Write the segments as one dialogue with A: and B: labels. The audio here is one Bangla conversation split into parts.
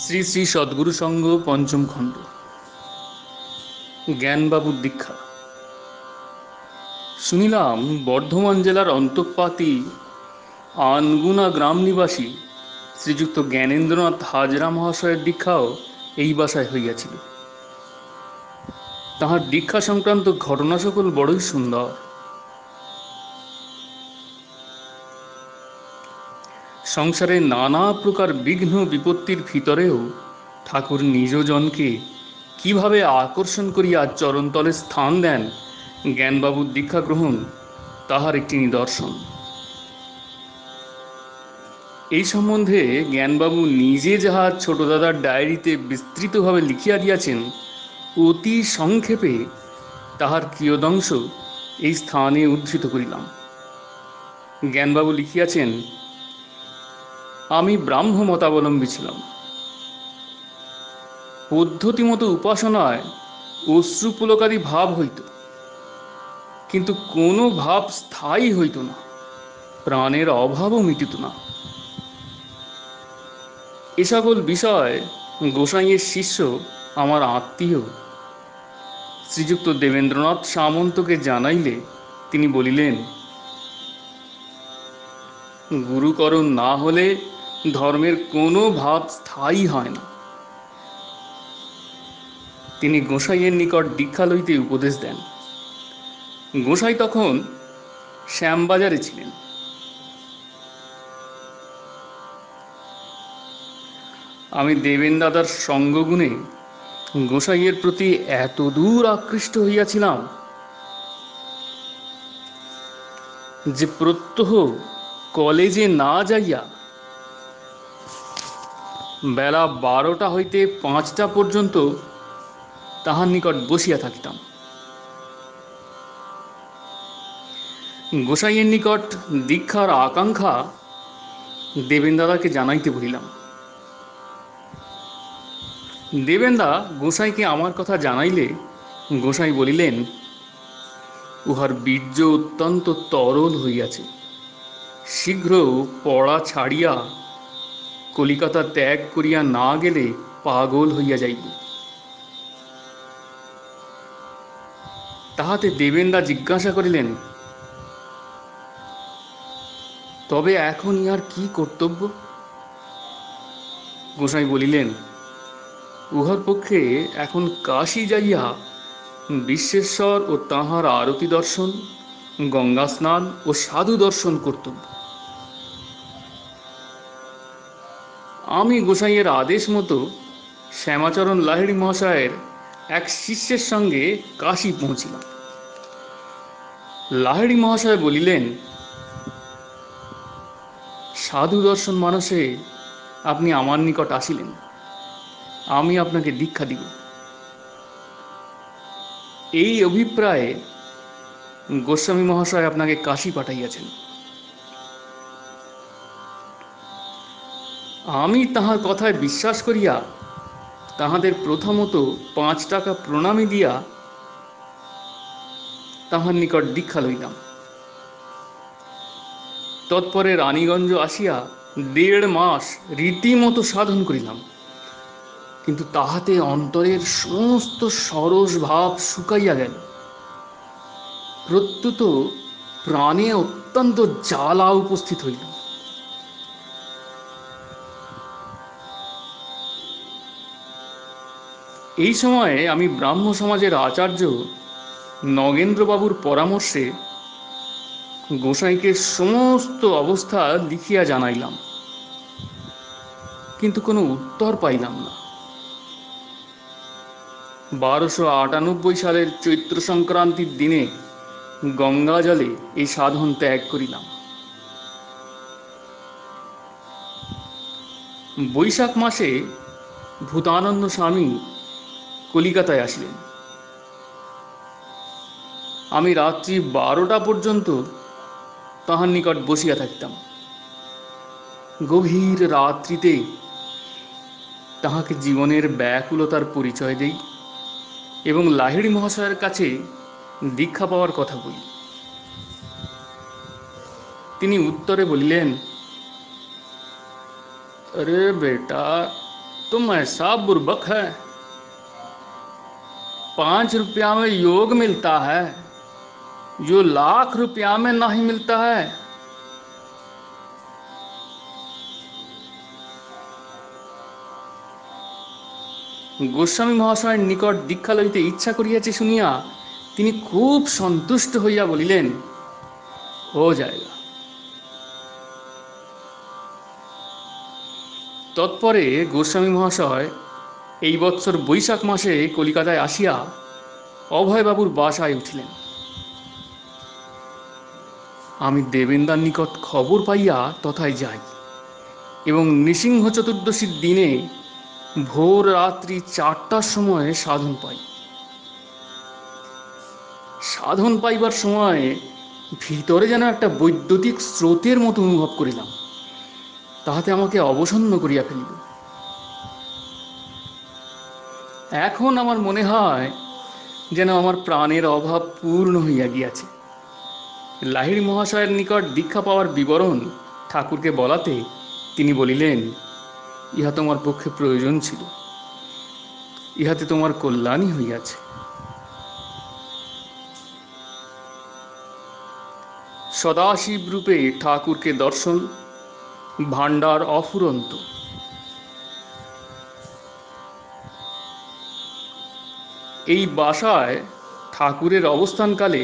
A: শ্রী শ্রী সদ্গুরু সংঘ পঞ্চম খণ্ড জ্ঞানবাবুর দীক্ষা। শুনিলাম বর্ধমান জেলার অন্তঃপাতি আনগুনা গ্রাম নিবাসী শ্রীযুক্ত জ্ঞানেন্দ্রনাথ হাজরা মহাশয়ের দীক্ষাও এই বাসায় হইয়াছিল। তাহার দীক্ষা সংক্রান্ত ঘটনা সকল বড়ই সুন্দর। সংসারে নানা প্রকার বিঘ্ন বিপত্তির ভিতরেও ঠাকুর নিজ জনকে কিভাবে আকর্ষণ করিয়া চরণতলে স্থান দেন জ্ঞানবাবুর দীক্ষা গ্রহণ তাহার একটি নিদর্শন। এই সম্বন্ধে জ্ঞানবাবু নিজে যাহা ছোট দাদার ডায়েরিতে বিস্তৃতভাবে লিখিয়া দিয়াছেন, অতি সংক্ষেপে তাহার কিয়দংশ এই স্থানে উদ্ধৃত করিলাম। জ্ঞানবাবু লিখিয়াছেন, আমি ব্রাহ্ম মতাবলম্বী ছিলাম। পদ্ধতিমতো উপাসনায় অশ্রুপুলকাদি ভাব হইত, কিন্তু কোনো ভাব স্থায়ী হইত না, প্রাণের অভাবও মিটিত না। এ সকল বিষয় গোসাইয়ের শিষ্য আমার আত্মীয় শ্রীযুক্ত দেবেন্দ্রনাথ সামন্তকে জানাইলে তিনি বলিলেন, গুরুকরণ না হলে ধর্মের কোনো ভাব স্থায়ী হয় না। তিনি গোসাইয়ের নিকট দীক্ষা লইতে উপদেশ দেন। গোসাই তখন শ্যামবাজারে ছিলেন। আমি দেবেন দাদার সঙ্গগুণে গোসাইয়ের প্রতি এত দূর আকৃষ্ট হইয়াছিলাম যে প্রত্যহ কলেজে না যাইয়া বেলা 12টা হইতে 5টা পর্যন্ত তাহার নিকট বসিয়া থাকিতাম। গোসাইয়ের নিকট দীক্ষার আকাঙ্ক্ষা দেবেন দাদাকে জানাইতে বলিলাম। দেবেন্দা গোসাইকে আমার কথা জানাইলে গোসাই বলিলেন, উহার বীর্য অত্যন্ত তরল হইয়াছে, শীঘ্র পড়া ছাড়িয়া কলিকাতা ত্যাগ করিয়া না গেলে পাগল হইয়া যাইবে। তাহাতে দেবেন্দা জিজ্ঞাসা করিলেন, তবে এখন ইহার কি কর্তব্য? গোসাই বলিলেন, উহার পক্ষে এখন কাশী যাইয়া বিশ্বেশ্বর ও তাঁহার আরতি দর্শন, গঙ্গা স্নান ও সাধু দর্শন কর্তব্য। আমি গোসাইয়ের আদেশ মতো শ্যামাচরণ লাহিড়ী মহাশয়ের এক শিষ্যের সঙ্গে কাশী পৌঁছিলাম। লাহিড়ী মহাশয় বলিলেন, সাধু দর্শন মানসে আপনি আমার নিকট আসিলেন, আমি আপনাকে দীক্ষা দিব। এই অভিপ্রায়ে গোস্বামী মহাশয় আপনাকে কাশী পাঠাইয়াছেন। আমি তাহার কথায় বিশ্বাস করিয়া তাহাদের প্রথমত 5 টাকা প্রণামী দিয়া তাহার নিকট দীক্ষা লইলাম। তৎপরে রানীগঞ্জ আসিয়া 1.5 মাস রীতিমতো সাধন করিলাম, কিন্তু তাহাতে অন্তরের সমস্ত সরস ভাব শুকাইয়া গেল। প্রত্যুত প্রাণে অত্যন্ত জ্বালা উপস্থিত হইল। এই সময়ে আমি ব্রাহ্ম সমাজের আচার্য নগেন্দ্রবাবুর পরামর্শে গোসাইকে সমস্ত অবস্থা লিখিয়া জানাইলাম, কিন্তু কোনো উত্তর পাইলাম না। 1298 সালের চৈত্র সংক্রান্তির দিনে গঙ্গা জলে এই সাধন ত্যাগ করিলাম। বৈশাখ মাসে ভূতানন্দ স্বামী কলিকাতায় আসলেন। আমি রাত্রি 12টা পর্যন্ত তাহার নিকট বসিয়া থাকিতাম। গভীর রাত্রিতে তাহাকে জীবনের ব্যাকুলতার পরিচয় দেই এবং লাহিড়ী মহাশয়ের কাছে দীক্ষা পাওয়ার কথা বলি। তিনি উত্তরে বলিলেন, अरे बेटा, तुम ऐसा बुर्बक है। 5 रुपया में योग मिलता है जो लाख रुपया में नहीं मिलता है। গোস্বামী মহাশয়ের নিকট দীক্ষা লইতে ইচ্ছা করিয়াছে শুনিয়া তিনি খুব সন্তুষ্ট হইয়া বলিলেন, হো যায়গা। তৎপরে গোস্বামী মহাশয় এই বৎসর বৈশাখ মাসে কলিকাতায় আসিয়া অভয়বাবুর বাসায় উঠিলেন। আমি দেবেন্দার নিকট খবর পাইয়া তথায় যাই এবং নৃসিংহ চতুর্দশীর দিনে ভোর রাত্রি 4টার সময় সাধন পাই। সাধন পাইবার সময় ভিতরে যেন একটা বৈদ্যুতিক স্রোতের মতো অনুভব করিলাম, তাহাতে আমাকে অবসন্ন করিয়া ফেলিল। এখন আমার মনে হয় যেন আমার প্রাণের অভাব পূর্ণ হইয়া গিয়াছে। লাহিড়ী মহাশয়ের নিকট দীক্ষা পাওয়ার বিবরণ ঠাকুরকে বলাতে তিনি বলিলেন, ইহা তোমার পক্ষে প্রয়োজন ছিল, ইহাতে তোমার কল্যাণই হইয়াছে। সদাশিব রূপে ঠাকুরকে দর্শন, ভাণ্ডার অফুরন্ত। এই বাসায় ঠাকুরের অবস্থানকালে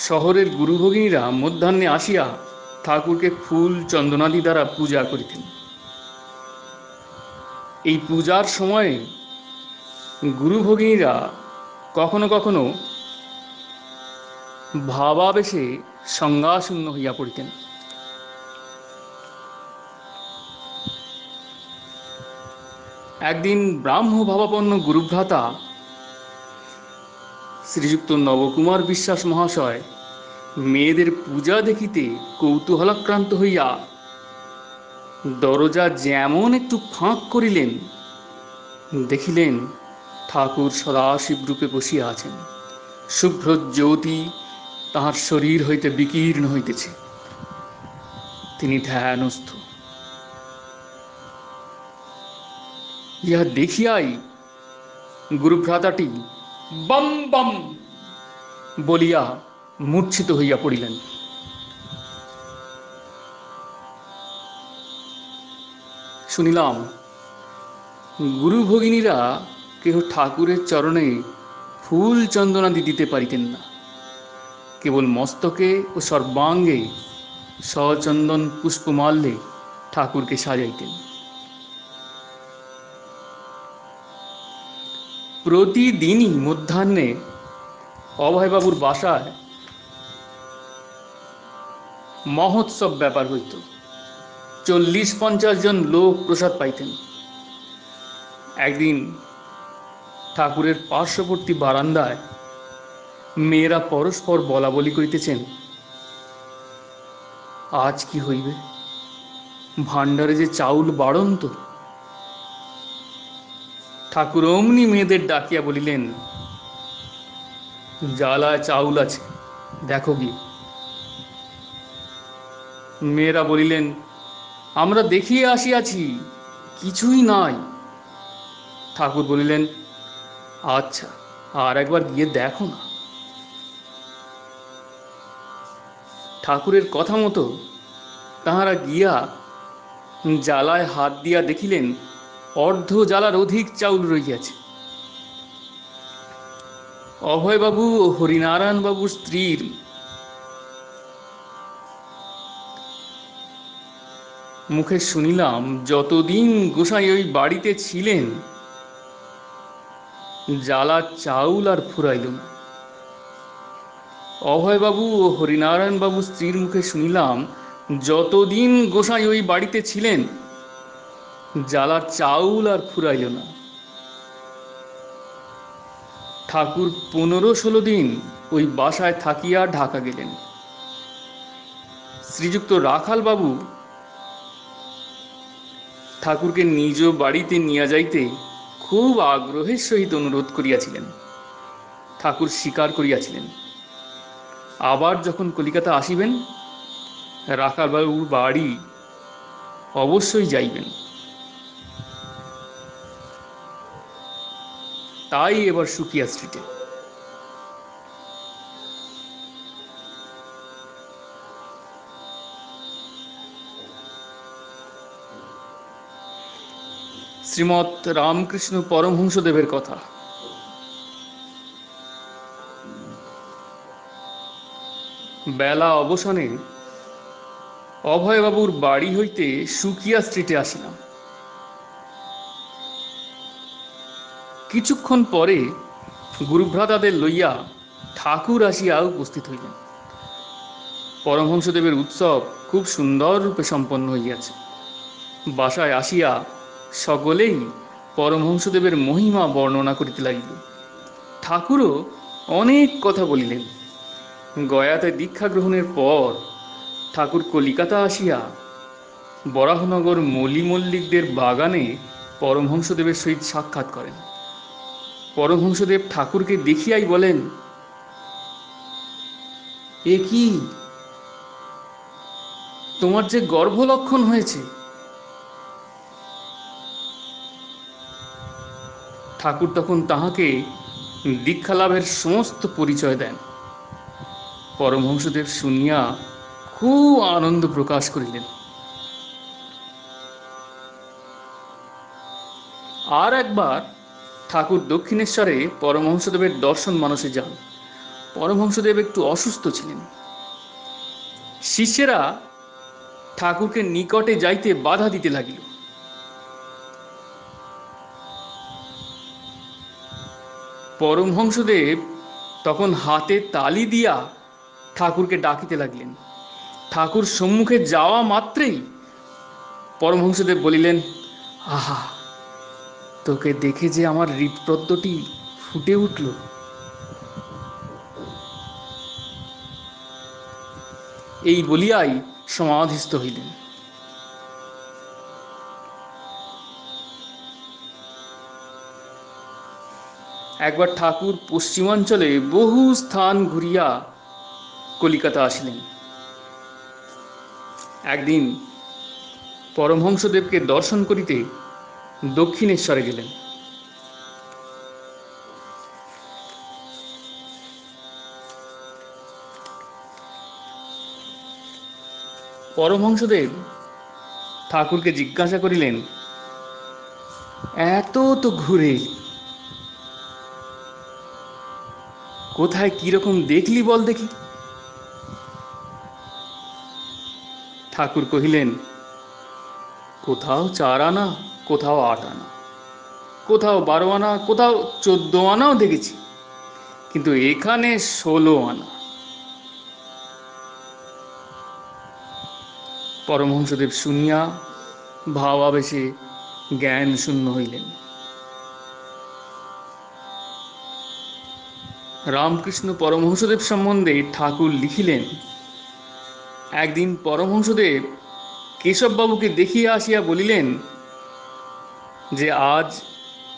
A: শহরের গুরুভগিনীরা মধ্যাহ্নে আসিয়া ঠাকুরকে ফুল চন্দনাদি দ্বারা পূজা করিতেন। এই পূজার সময়ে গুরুভগিনীরা কখনো কখনো ভাবাবেশে সংজ্ঞাশূন্য হইয়া পড়িতেন। একদিন ব্রাহ্ম ভাবাপন্ন গুরুভ্রাতা শ্রীযুক্ত নবকুমার বিশ্বাস মহাশয় মেয়েদের পূজা দেখিতে কৌতূহলাক্রান্ত হইয়া দরজা যেমন একটু ফাঁক করিলেন, দেখিলেন ঠাকুর সদাশিব রূপে বসিয়া আছেন। শুভ্র জ্যোতি তাহার শরীর হইতে বিকীর্ণ হইতেছে, তিনি ধ্যানস্থ। ইহা দেখিয়াই গুরুভ্রাতাটি বম বম বলিয়া মূর্ছিত হইয়া পড়িলেন। শুনিলাম গুরুভগিনীরা কেহ ঠাকুরের চরণে ফুল চন্দনাদি দিতে পারিতেন না, কেবল মস্তকে ও সর্বাঙ্গে সচন্দন পুষ্পমাল্যে ঠাকুরকে সাজাইতেন। প্রতিদিনই মধ্যাহ্নে অভয়বাবুর বাসায় মহোৎসব ব্যাপার হইত। 40-50 জন লোক প্রসাদ পাইতেন। একদিন ঠাকুরের পার্শ্ববর্তী বারান্দায় মেয়েরা পরস্পর বলা বলি করিতেছেন, আজ কি হইবে, ভাণ্ডারে যে চাউল বাড়ন্ত। ঠাকুর অমনি মেয়েদের ডাকিয়া বলিলেন, জ্বালায় চাউল আছে, দেখো গিয়ে। মেয়েরা বলিলেন, আমরা দেখিয়ে আসিয়াছি, কিছুই নাই। ঠাকুর বলিলেন, আচ্ছা আর একবার গিয়ে দেখো না। ঠাকুরের কথা মতো তাহারা গিয়া জ্বালায় হাত দিয়া দেখিলেন অর্ধ জ্বালার অধিক চাউল রইয়াছে। অভয়বাবু ও হরিনারায়ণ বাবুর স্ত্রীর মুখে শুনিলাম যতদিন গোসাই ওই বাড়িতে ছিলেন জ্বালা চাউল আর ফুরাইল না। অভয়বাবু ও হরিনারায়ণ বাবুর স্ত্রীর মুখে শুনিলাম যতদিন গোসাই ওই বাড়িতে ছিলেন জ্বালার চাউল আর ফুরাইল না। ঠাকুর 15-16 দিন ওই বাসায় থাকিয়া ঢাকা গেলেন। শ্রীযুক্ত রাখাল বাবু ঠাকুরকে নিজ বাড়িতে নিয়ে যাইতে খুব আগ্রহের সহিত অনুরোধ করিয়াছিলেন। ঠাকুর স্বীকার করিয়াছিলেন। আবার যখন কলিকাতা আসিবেন রাখাল বাবুর বাড়ি অবশ্যই যাইবেন। তাই এবার সুকিয়া স্ট্রিটে। শ্রীমৎ রামকৃষ্ণ পরমহংসদেবের কথা। বেলা অবসানে অভয়বাবুর বাড়ি হইতে সুকিয়া স্ট্রিটে আসিলাম। কিছুক্ষণ পরে গুরুভ্রাতাদের লইয়া ঠাকুর আসিয়া উপস্থিত হইলেন। পরমহংসদেবের উৎসব খুব সুন্দর রূপে সম্পন্ন হইয়াছে। বাসায় আসিয়া সকলেই পরমহংসদেবের মহিমা বর্ণনা করিতে লাগিল। ঠাকুরও অনেক কথা বলিলেন। গয়াতে দীক্ষা গ্রহণের পর ঠাকুর কলিকাতা আসিয়া বরাহনগর মলি মল্লিকদের বাগানে পরমহংসদেবের সহিত সাক্ষাৎ করেন। পরমহংসদেব ঠাকুরকে দেখিয়াই বলেন, এ কি, তোমার যে গর্ভলক্ষণ হয়েছে। ঠাকুর তখন তাহাকে দীক্ষালাভের সমস্ত পরিচয় দেন। পরমহংসদেব শুনিয়া খুব আনন্দ প্রকাশ করিলেন। আর একবার ঠাকুর দক্ষিণেশ্বরে পরমহংসদেবের দর্শন মানসে যান। পরমহংসদেব একটু অসুস্থ ছিলেন। শিষ্যেরা ঠাকুরকে নিকটে যাইতে বাধা দিতে লাগিল। পরমহংসদেব তখন হাতে তালি দিয়া ঠাকুরকে ডাকিতে লাগলেন। ঠাকুর সম্মুখে যাওয়া মাত্রেই পরমহংসদেব বলিলেন, আহা, তোকে দেখে যে আমার হৃৎপদ্মটি ফুটে উঠল। এই বলিয়াই সমাধিস্থ হইলেন। একবার ঠাকুর পশ্চিমাঞ্চলে বহু স্থান ঘুরিয়া কলিকাতা আসিলেন। একদিন পরমহংসদেবকে দর্শন করিতে দক্ষিণেশ্বরে গেলেন। পরমহংসদেব ঠাকুরকে জিজ্ঞাসা করিলেন, এত তো ঘুরে, কোথায় কিরকম দেখলি বল দেখি। ঠাকুর কহিলেন, কোথাও 4 আনা, কোথাও 8 আনা, কোথাও 12 আনা, কোথাও 14 আনাও দেখেছি, কিন্তু এখানে 16 আনা। পরমহংসদেব শুনিয়া ভাবাবেশে জ্ঞান শূন্য হইলেন। রামকৃষ্ণ পরমহংসদেব সম্বন্ধে ঠাকুর লিখিলেন, একদিন পরমহংসদেব কেশববাবুকে দেখিয়া আসিয়া বলিলেন যে আজ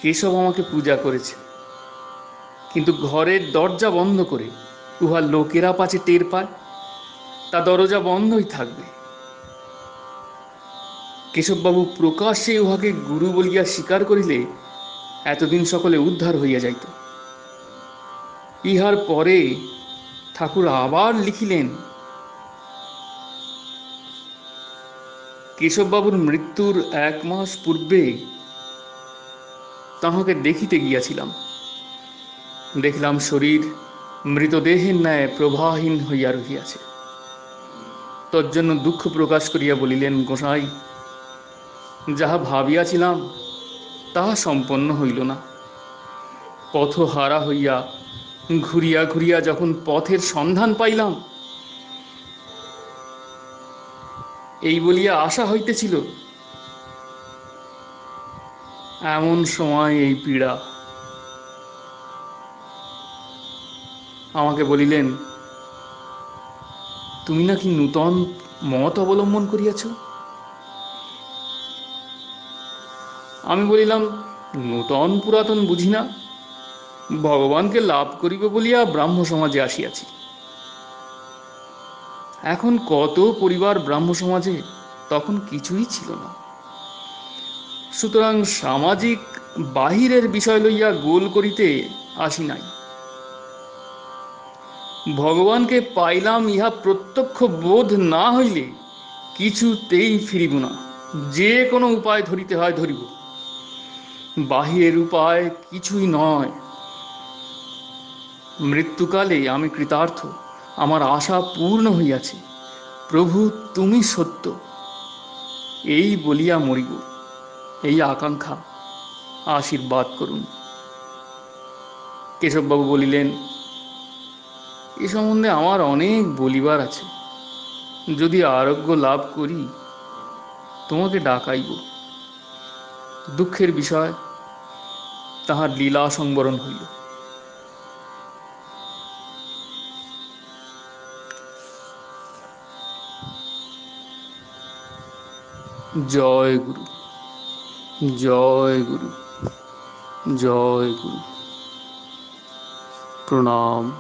A: কেশব আমাকে পূজা করেছে, কিন্তু ঘরের দরজা বন্ধ করে, উহা লোকেরা পাছে টের পায়, তা দরজা বন্ধই থাকবে। কেশববাবু প্রকাশ্যে উহাকে গুরু বলিয়া স্বীকার করিলে এতদিন সকলে উদ্ধার হইয়া যাইত। ইহার পরে ঠাকুর আবার লিখিলেন, কেশববাবুর মৃত্যুর 1 মাস পূর্বে তাহাকে দেখিতে গিয়াছিলাম। দেখলাম শরীর মৃতদেহের ন্যায় প্রবাহহীন হইয়া রহিয়াছে। তজ্জন্য দুঃখ প্রকাশ করিয়া বলিলেন, গোসাই, যাহা ভাবিয়াছিলাম তাহা সম্পন্ন হইল না। পথহারা হইয়া ঘুরিয়া ঘুরিয়া যখন পথের সন্ধান পাইলাম, এই বলিয়া আশা হইতেছিল, এমন সময় এই পীড়া। আমাকে বলিলেন, তুমি নাকি নূতন মত অবলম্বন করিয়াছ। আমি বলিলাম, নূতন পুরাতন বুঝি না, ভগবানকে লাভ করিব বলিয়া ব্রাহ্ম সমাজে আসিয়াছি। এখন কত পরিবার ব্রাহ্ম সমাজে, তখন কিছুই ছিল না। সুতরাং সামাজিক বাহিরের বিষয় লইয়া গোল করিতে আসি নাই। ভগবানকে পাইলাম ইহা প্রত্যক্ষ বোধ না হইলে কিছুতেই ফিরিব না। যে কোনো উপায় ধরিতে হয় ধরিব। বাহিরের উপায় কিছুই নয়। মৃত্যুকালে আমি কৃতার্থ, আমার আশা পূর্ণ হইয়াছে। প্রভু তুমি সত্য, এই বলিয়া মরিব, এই আকাঙ্ক্ষা, আশীর্বাদ করুন। কেশববাবু বলিলেন, এ সম্বন্ধে আমার অনেক বলিবার আছে। যদি আরোগ্য লাভ করি তোমাকে ডাকাইব। দুঃখের বিষয়, তাহার লীলা সংবরণ হইল। জয় গুরু, জয় গুরু, জয় গুরু। প্রণাম।